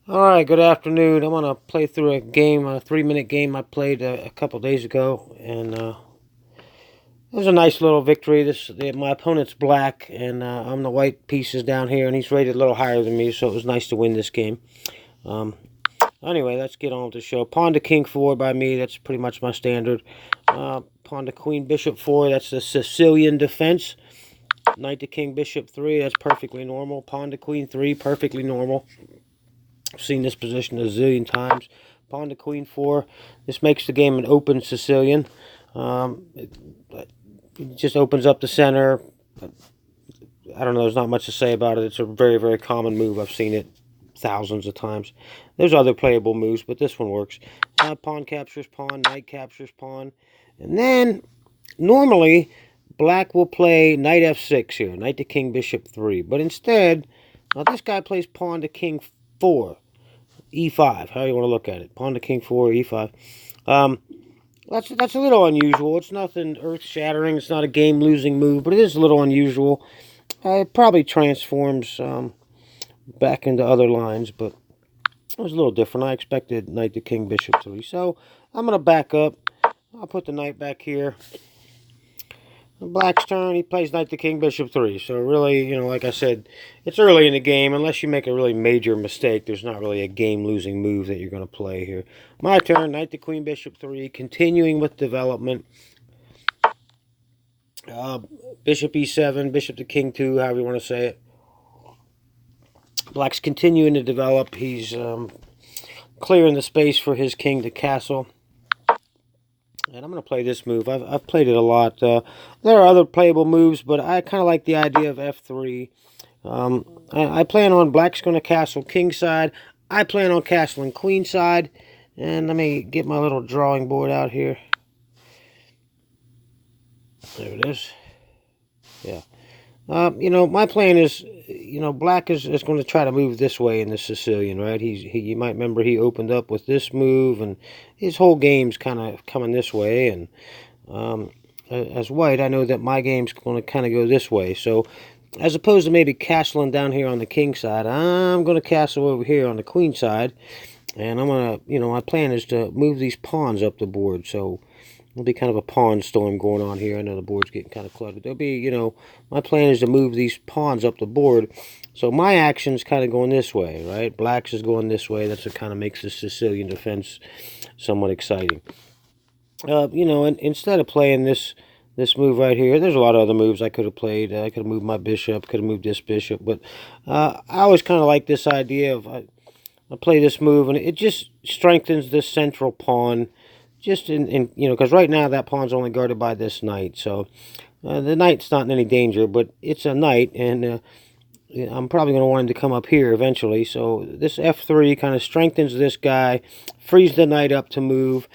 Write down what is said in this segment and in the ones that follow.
Alright, good afternoon. I'm going to play through a game, a 3-minute game I played a couple days ago, and it was a nice little victory. My opponent's black, and I'm the white pieces down here, and he's rated a little higher than me, so it was nice to win this game. Um, anyway, let's get on with the show. Pawn to king 4 by me, that's pretty much my standard. Pawn to queen bishop 4, that's the Sicilian defense. Knight to king bishop 3, that's perfectly normal. Pawn to queen 3, perfectly normal. I've seen this position a zillion times. Pawn to queen 4. This makes the game an open Sicilian. It just opens up the center. I don't know. There's not much to say about it. It's a very, very common move. I've seen it thousands of times. There's other playable moves, but this one works. Pawn captures pawn. Knight captures pawn. And then, normally, black will play knight f6 here. Knight to king bishop 3. But instead, this guy plays pawn to king 4. E5, how you want to look at it. Pawn to king 4, E5. That's a little unusual. It's nothing earth-shattering. It's not a game-losing move, but it is a little unusual. It probably transforms back into other lines, but it was a little different. I expected knight to king bishop 3. So I'm going to back up. I'll put the knight back here. Black's turn, he plays knight to king bishop 3. So really, like I said, it's early in the game. Unless you make a really major mistake, there's not really a game-losing move that you're going to play here. My turn, knight to queen bishop 3, continuing with development. Bishop e7, bishop to king 2, however you want to say it. Black's continuing to develop. He's clearing the space for his king to castle. And I'm going to play this move. I've played it a lot. There are other playable moves, but I kind of like the idea of f3. I plan on black's going to castle king side. I plan on castling queen side. And let me get my little drawing board out here. There it is. Yeah. My plan is, black is going to try to move this way in the Sicilian, right? You might remember he opened up with this move, and his whole game's kind of coming this way. And as white, I know that my game's going to kind of go this way. So as opposed to maybe castling down here on the king side, I'm going to castle over here on the queen side. And I'm going to, my plan is to move these pawns up the board. So there'll be kind of a pawn storm going on here. I know the board's getting kind of cluttered. There'll be, my plan is to move these pawns up the board. So my action's kind of going this way, right? Black's is going this way. That's what kind of makes the Sicilian defense somewhat exciting. And instead of playing this move right here, there's a lot of other moves I could have played. I could have moved my bishop, could have moved this bishop. But I always kind of like this idea of I play this move, and it just strengthens this central pawn. Just because right now that pawn's only guarded by this knight. So the knight's not in any danger, but it's a knight, and I'm probably going to want him to come up here eventually. So this f3 kind of strengthens this guy, frees the knight up to move.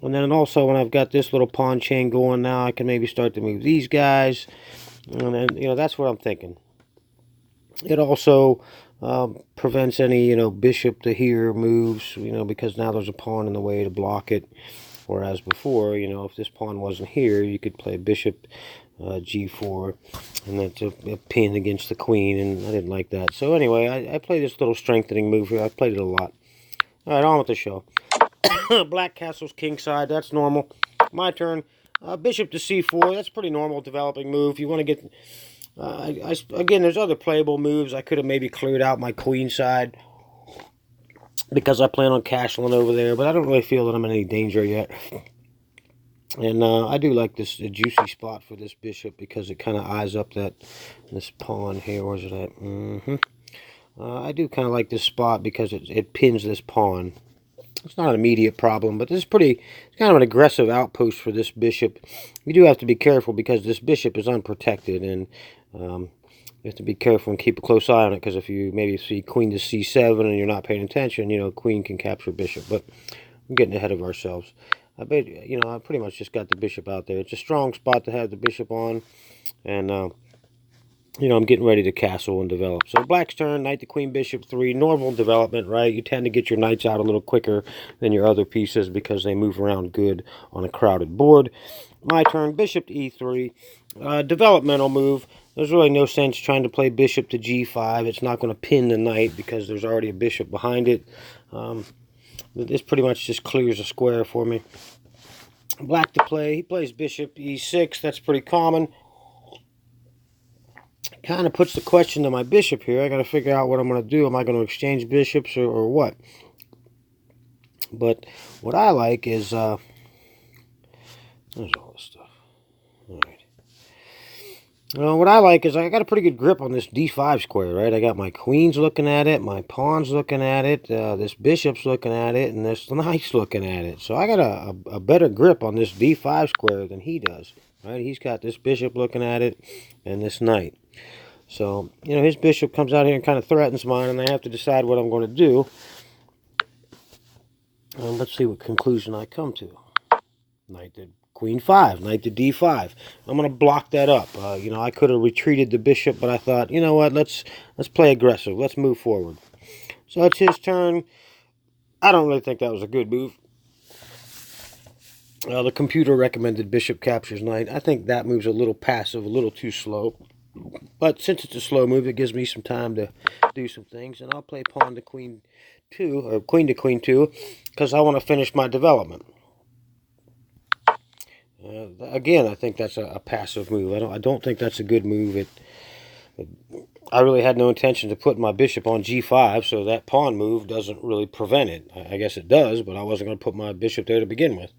And then also when I've got this little pawn chain going now, I can maybe start to move these guys. And then, that's what I'm thinking. It also prevents any, bishop to here moves, because now there's a pawn in the way to block it. Whereas before, if this pawn wasn't here, you could play bishop g4, and that's a pin against the queen, and I didn't like that. So anyway, I play this little strengthening move here. I've played it a lot. All right, on with the show. Black castles king side, that's normal. My turn. Bishop to c4, that's pretty normal developing move. You want to get... again, there's other playable moves. I could have maybe cleared out my queen side, because I plan on castling over there, but I don't really feel that I'm in any danger yet. And I do like this juicy spot for this bishop, because it kind of eyes up this pawn here. Where's it at? I do kind of like this spot because it pins this pawn. It's not an immediate problem, but this is it's kind of an aggressive outpost for this bishop. You do have to be careful because this bishop is unprotected, and you have to be careful and keep a close eye on it, because if you maybe see queen to c7 and you're not paying attention, queen can capture bishop. But we're getting ahead of ourselves. I pretty much just got the bishop out there. It's a strong spot to have the bishop on, and I'm getting ready to castle and develop. So black's turn, knight to queen bishop 3, normal development, right? You tend to get your knights out a little quicker than your other pieces because they move around good on a crowded board. My turn, bishop to e3, developmental move. there's really no sense trying to play bishop to g5. It's not going to pin the knight because there's already a bishop behind it. This pretty much just clears a square for me. Black to play. He plays bishop e6. That's pretty common. Kind of puts the question to my bishop here. I got to figure out what I'm going to do. Am I going to exchange bishops or what? But what I like is there's all this stuff. All right. What I like is I got a pretty good grip on this d5 square, right? I got my queens looking at it, my pawns looking at it, this bishop's looking at it, and this knight's looking at it. So I got a better grip on this d5 square than he does, right? He's got this bishop looking at it and this knight. So, you know, his bishop comes out here and kind of threatens mine, and I have to decide what I'm going to do. Let's see what conclusion I come to. Knight to queen 5, knight to d5. I'm going to block that up. You know, I could have retreated the bishop, but I thought, you know what, let's play aggressive. Let's move forward. So it's his turn. I don't really think that was a good move. The computer recommended bishop captures knight. I think that move's a little passive, a little too slow. But since it's a slow move, it gives me some time to do some things. And I'll play pawn to queen 2, or queen to queen 2, because I want to finish my development. Again, I think that's a passive move. I don't think that's a good move. I really had no intention to put my bishop on g5, so that pawn move doesn't really prevent it. I guess it does, but I wasn't going to put my bishop there to begin with.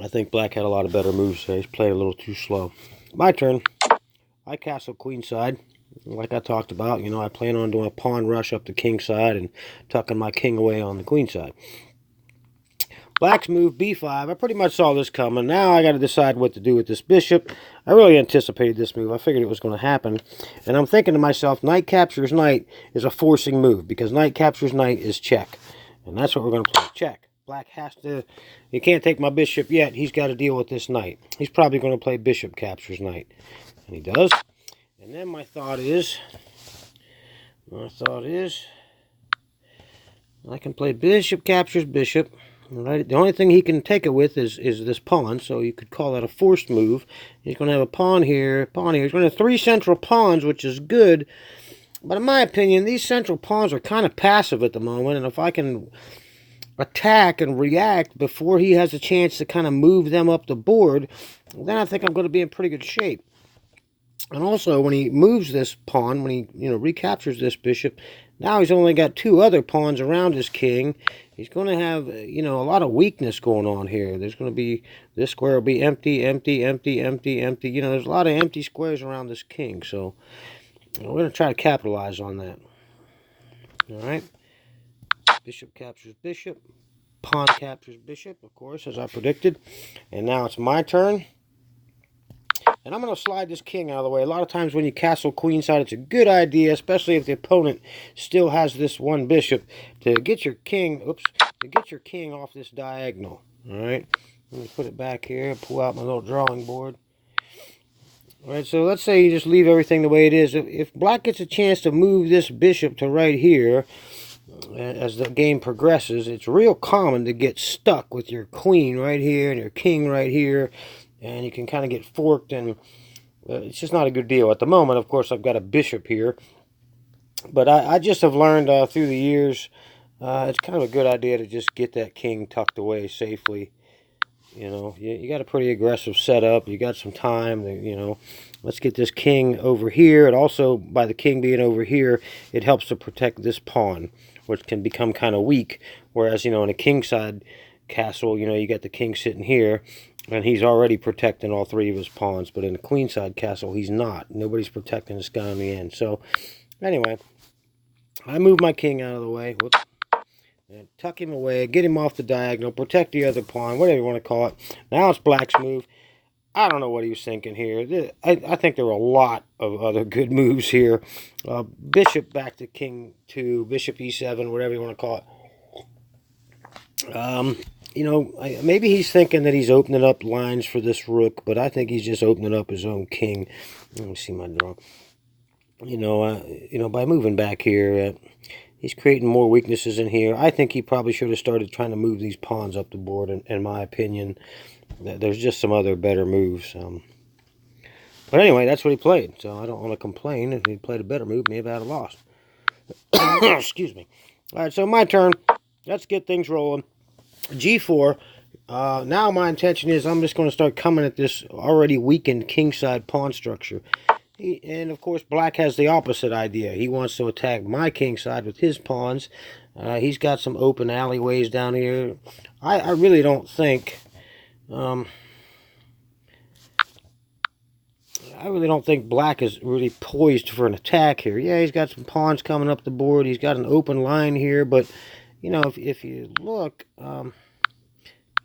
I think black had a lot of better moves there. He's played a little too slow. My turn. I castle queenside. Like I talked about, you know, I plan on doing a pawn rush up the king side and tucking my king away on the queen side. Black's move b5. I pretty much saw this coming. Now I got to decide what to do with this bishop. I really anticipated this move. I figured it was going to happen. And I'm thinking to myself, knight captures knight is a forcing move, because knight captures knight is check. And that's what we're going to play, check. Black has to, he can't take my bishop yet. He's got to deal with this knight. He's probably going to play bishop captures knight. And he does. And then my thought is, I can play bishop captures bishop. Right? The only thing he can take it with is this pawn, so you could call that a forced move. He's going to have a pawn here, pawn here. He's going to have 3 central pawns, which is good. But in my opinion, these central pawns are kind of passive at the moment, and if I can attack and react before he has a chance to kind of move them up the board, then I think I'm going to be in pretty good shape. And also, when he moves this pawn, when he, you know, recaptures this bishop, now he's only got 2 other pawns around his king. He's going to have, you know, a lot of weakness going on here. There's going to be, this square will be empty, empty, empty, empty, empty. You know, there's a lot of empty squares around this king. So, we're going to try to capitalize on that. All right. Bishop captures bishop. Pawn captures bishop, of course, as I predicted. And now it's my turn. And I'm going to slide this king out of the way. A lot of times when you castle queenside, it's a good idea, especially if the opponent still has this one bishop, to get your king, off this diagonal. All right, let me put it back here, pull out my little drawing board. All right, so let's say you just leave everything the way it is. If black gets a chance to move this bishop to right here, as the game progresses, it's real common to get stuck with your queen right here and your king right here. And you can kind of get forked, and it's just not a good deal. At the moment, of course, I've got a bishop here. But I just have learned through the years, it's kind of a good idea to just get that king tucked away safely. You know, you got a pretty aggressive setup. You got some time. You know, let's get this king over here. And also, by the king being over here, it helps to protect this pawn, which can become kind of weak. Whereas, you know, in a kingside castle, you know, you got the king sitting here, and he's already protecting all 3 of his pawns. But in a queenside castle, he's not. Nobody's protecting this guy in the end. So, anyway, I move my king out of the way. Whoops. And tuck him away, get him off the diagonal, protect the other pawn, whatever you want to call it. Now it's black's move. I don't know what he was thinking here. I think there were a lot of other good moves here. Bishop back to king 2, bishop e7, whatever you want to call it. You know, maybe he's thinking that he's opening up lines for this rook, but I think he's just opening up his own king. Let me see my draw. You know, by moving back here, he's creating more weaknesses in here. I think he probably should have started trying to move these pawns up the board, in my opinion. There's just some other better moves. But anyway, that's what he played, so I don't want to complain. If he played a better move, maybe I'd have lost. Excuse me. All right, so my turn. Let's get things rolling. G4. Now my intention is I'm just going to start coming at this already weakened kingside pawn structure. And of course, black has the opposite idea. He wants to attack my kingside with his pawns. He's got some open alleyways down here. I really don't think... I really don't think black is really poised for an attack here. Yeah, he's got some pawns coming up the board. He's got an open line here, but, you know, if you look,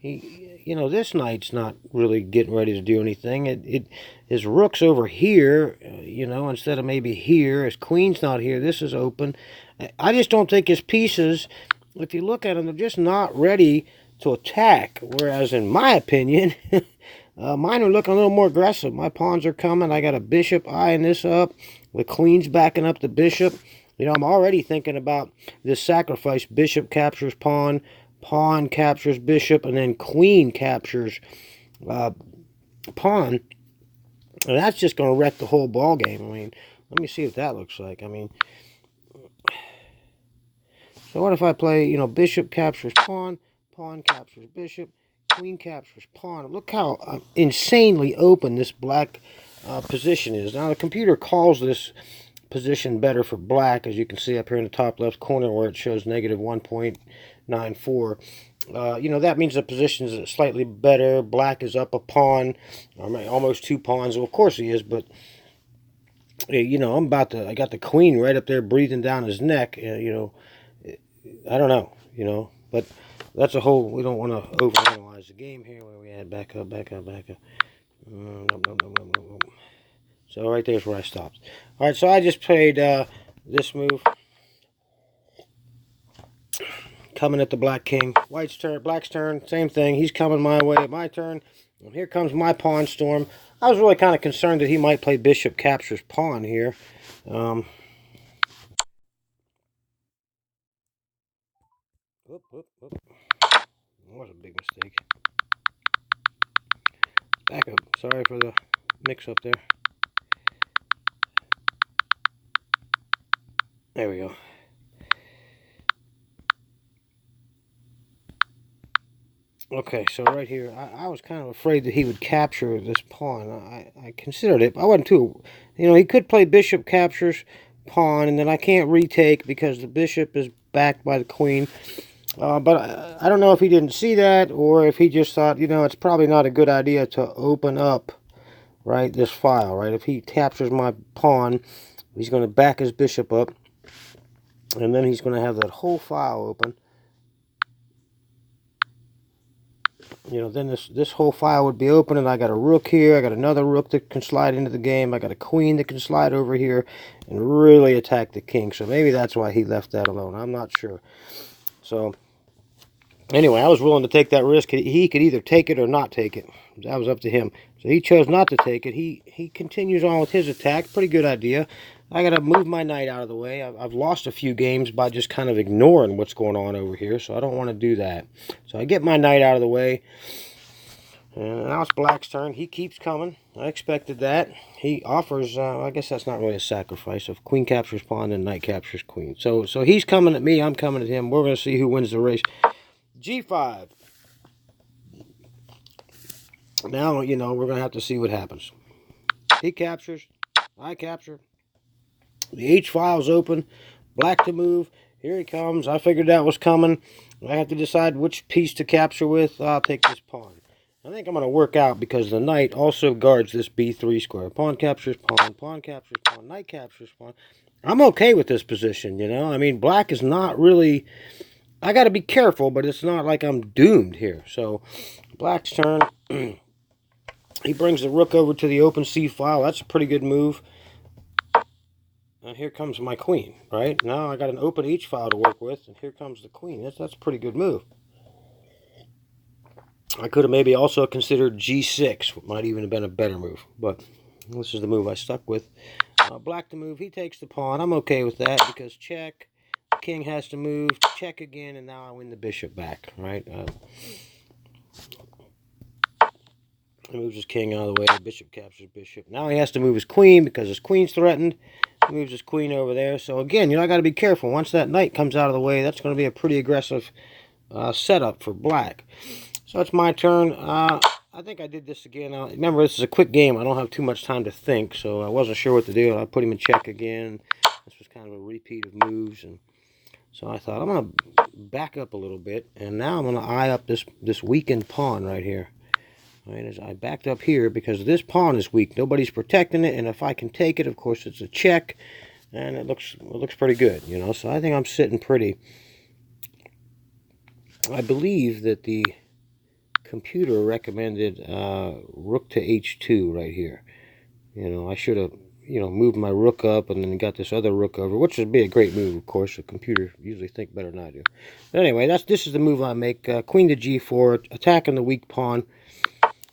this knight's not really getting ready to do anything. His rook's over here, instead of maybe here. His queen's not here. This is open. I just don't think his pieces, if you look at them, they're just not ready to attack. Whereas, in my opinion... mine are looking a little more aggressive. My pawns are coming. I got a bishop eyeing this up. The queen's backing up the bishop. I'm already thinking about this sacrifice. Bishop captures pawn. Pawn captures bishop. And then queen captures pawn. And that's just going to wreck the whole ball game. I mean, let me see what that looks like. I mean, so what if I play, bishop captures pawn. Pawn captures bishop. Queen captures pawn. Look how insanely open this black position is. Now, the computer calls this position better for black, as you can see up here in the top left corner where it shows negative 1.94. That means the position is slightly better. Black is up a pawn, almost 2 pawns. Well, of course he is, but, I got the queen right up there breathing down his neck. I don't know, but... That's a whole, we don't want to overanalyze the game here. Where we at? Back up. So right there's where I stopped. All right, so I just played this move. Coming at the black king. White's turn, black's turn, same thing. He's coming my way at my turn. And here comes my pawn storm. I was really kind of concerned that he might play bishop captures pawn here. That was a big mistake. Back up. Sorry for the mix-up there. There we go. Okay, so right here, I was kind of afraid that he would capture this pawn. I considered it. I wasn't too... he could play bishop captures pawn, and then I can't retake because the bishop is backed by the queen. But I don't know if he didn't see that or if he just thought, it's probably not a good idea to open up, right, this file, right? If he captures my pawn, he's going to back his bishop up, and then he's going to have that whole file open. Then this whole file would be open, and I got a rook here. I got another rook that can slide into the game. I got a queen that can slide over here and really attack the king. So maybe that's why he left that alone. I'm not sure. So, anyway, I was willing to take that risk. He could either take it or not take it. That was up to him. So he chose not to take it. He continues on with his attack. Pretty good idea. I got to move my knight out of the way. I've lost a few games by just kind of ignoring what's going on over here, so I don't want to do that. So I get my knight out of the way. And now it's black's turn. He keeps coming. I expected that. He offers, I guess that's not really a sacrifice. If queen captures pawn, then knight captures queen. So he's coming at me. I'm coming at him. We're going to see who wins the race. G5. Now, we're going to have to see what happens. He captures. I capture. The H file's open. Black to move. Here he comes. I figured that was coming. I have to decide which piece to capture with. I'll take this pawn. I think I'm going to work out because the knight also guards this b3 square. Pawn captures pawn. Pawn captures pawn. Knight captures pawn. I'm okay with this position, I mean, black is not really... I got to be careful, but it's not like I'm doomed here. So, black's turn. He brings the rook over to the open C file. That's a pretty good move. And here comes my queen, right? Now I got an open H file to work with, and here comes the queen. That's a pretty good move. I could have maybe also considered G6. Might even have been a better move, but this is the move I stuck with. Black to move. He takes the pawn. I'm okay with that because check. King has to move. Check again, and now I win the bishop back, right? He moves his king out of the way. Bishop captures bishop. Now he has to move his queen because his queen's threatened. He moves his queen over there. So again, I got to be careful. Once that knight comes out of the way, that's going to be a pretty aggressive setup for black. So it's my turn. I think I did this again. Remember, this is a quick game. I don't have too much time to think, so I wasn't sure what to do. I put him in check again. This was kind of a repeat of moves, and so I thought I'm going to back up a little bit, and now I'm going to eye up this weakened pawn right here. Right, as I backed up here because this pawn is weak. Nobody's protecting it, and if I can take it, of course, it's a check, and it looks pretty good, So I think I'm sitting pretty. I believe that the computer recommended rook to h2 right here. I should have moved my rook up and then got this other rook over, which would be a great move, of course. The computer usually think better than I do. But anyway, this is the move I make. Queen to g4, attacking the weak pawn.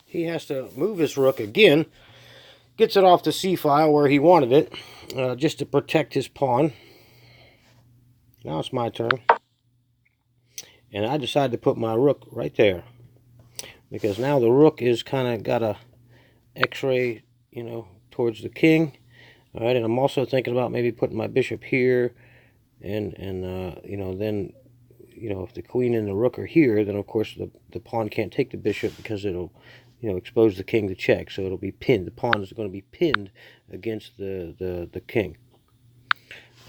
He has to move his rook again, gets it off the c-file where he wanted it, just to protect his pawn. Now it's my turn. And I decided to put my rook right there, because now the rook is kind of got a x-ray, towards the king. All right, and I'm also thinking about maybe putting my bishop here, and then, if the queen and the rook are here, then of course the pawn can't take the bishop because it'll, expose the king to check. So it'll be pinned. The pawn is going to be pinned against the king.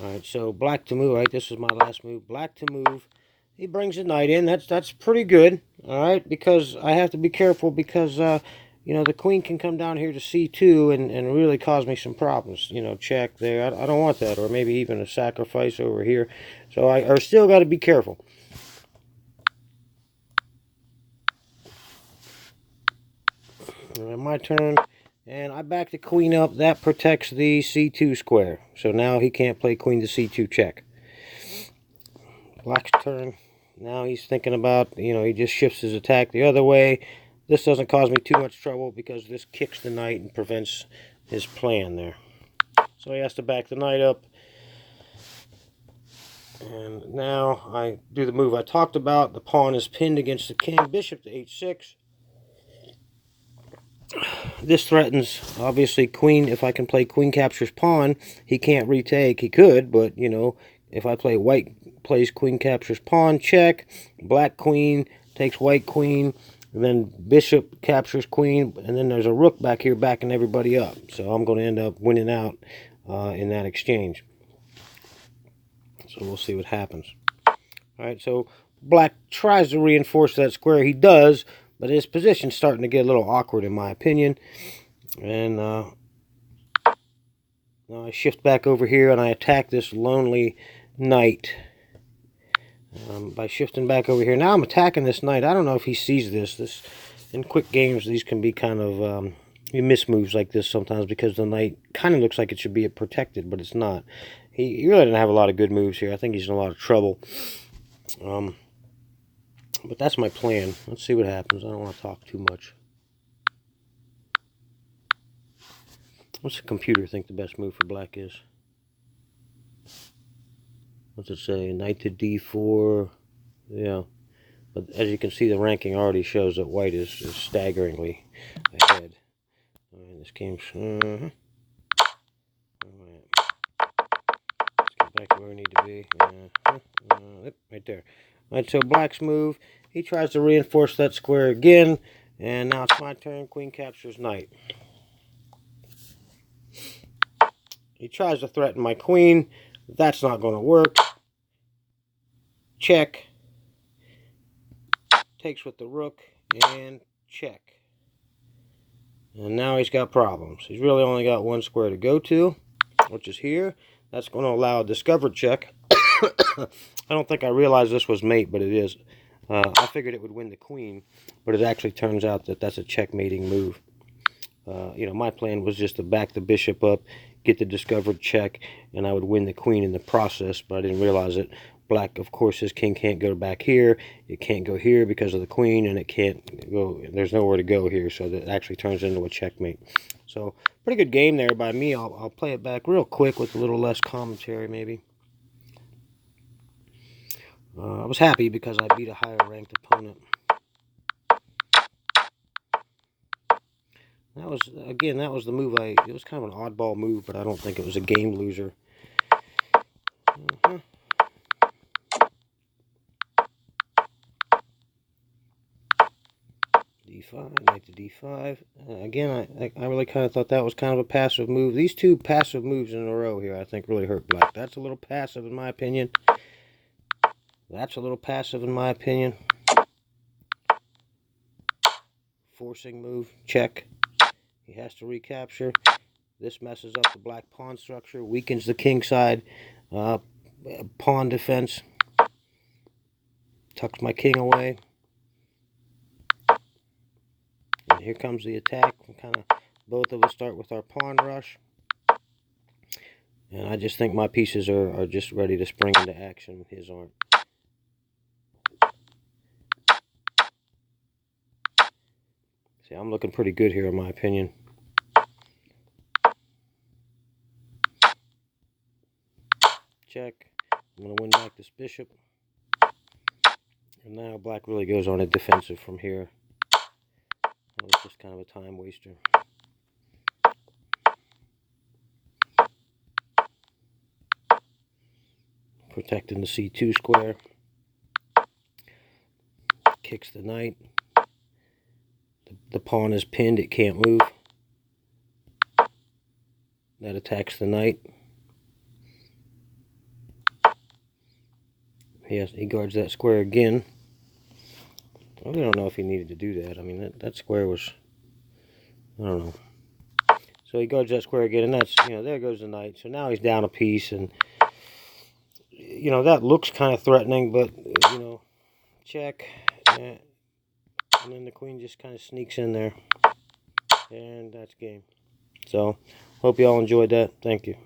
All right, so black to move. Right, this is my last move. Black to move. He brings the knight in. That's pretty good. All right, because I have to be careful because the queen can come down here to c2 and really cause me some problems. Check there. I don't want that, or maybe even a sacrifice over here. So I still got to be careful. All right, my turn. And I back the queen up. That protects the c2 square. So now he can't play queen to c2 check. Black's turn. Now he's thinking about, he just shifts his attack the other way. This doesn't cause me too much trouble because this kicks the knight and prevents his plan there. So he has to back the knight up. And now I do the move I talked about. The pawn is pinned against the king. Bishop to h6. This threatens, obviously, queen. If I can play queen captures pawn, he can't retake. He could, but, if I play white plays queen captures pawn, check. Black queen takes white queen. And then bishop captures queen. And then there's a rook back here backing everybody up. So I'm going to end up winning out in that exchange. So we'll see what happens. All right, so black tries to reinforce that square. He does. But his position's starting to get a little awkward, in my opinion. And now I shift back over here, and I attack this lonely knight. By shifting back over here. Now I'm attacking this knight. I don't know if he sees this. In quick games, these can be kind of... you miss moves like this sometimes because the knight kind of looks like it should be protected, but it's not. He really didn't have a lot of good moves here. I think he's in a lot of trouble. But that's my plan. Let's see what happens. I don't want to talk too much. What's the computer think the best move for black is? What's it say? Knight to d4. Yeah. But as you can see, the ranking already shows that white is staggeringly ahead. All right, this game's... All right. Let's get back to where we need to be. Right there. All right, so black's move. He tries to reinforce that square again. And now it's my turn. Queen captures knight. He tries to threaten my queen. That's not going to work. Check. Takes with the rook. And check. And now he's got problems. He's really only got one square to go to, which is here. That's going to allow a discovered check. I don't think I realized this was mate, but it is. I figured it would win the queen, but it actually turns out that that's a checkmating move. My plan was just to back the bishop up, get the discovered check, and I would win the queen in the process, but I didn't realize it. Black, of course, his king can't go back here. It can't go here because of the queen, and it can't go, there's nowhere to go here, so that actually turns into a checkmate. So, pretty good game there by me. I'll play it back real quick with a little less commentary, maybe. I was happy because I beat a higher ranked opponent. That was, again, that was the move it was kind of an oddball move, but I don't think it was a game loser. D5, knight to D5. Again, I really kind of thought that was kind of a passive move. These two passive moves in a row here, I think, really hurt black. That's a little passive in my opinion. That's a little passive in my opinion. Forcing move, check. He has to recapture. This messes up the black pawn structure, weakens the king side pawn defense. Tucks my king away. And here comes the attack. Both of us start with our pawn rush. And I just think my pieces are just ready to spring into action. His aren't. See, I'm looking pretty good here in my opinion. Check. I'm going to win back this bishop. And now black really goes on a defensive from here. That was just kind of a time waster. Protecting the C2 square. Kicks the knight. The pawn is pinned, it can't move. That attacks the knight. He guards that square again. I really don't know if he needed to do that. I mean, that square was, I don't know. So he guards that square again, and that's, there goes the knight. So now he's down a piece, and, that looks kind of threatening, but, check. And then the queen just kind of sneaks in there. And that's game. So, hope you all enjoyed that. Thank you.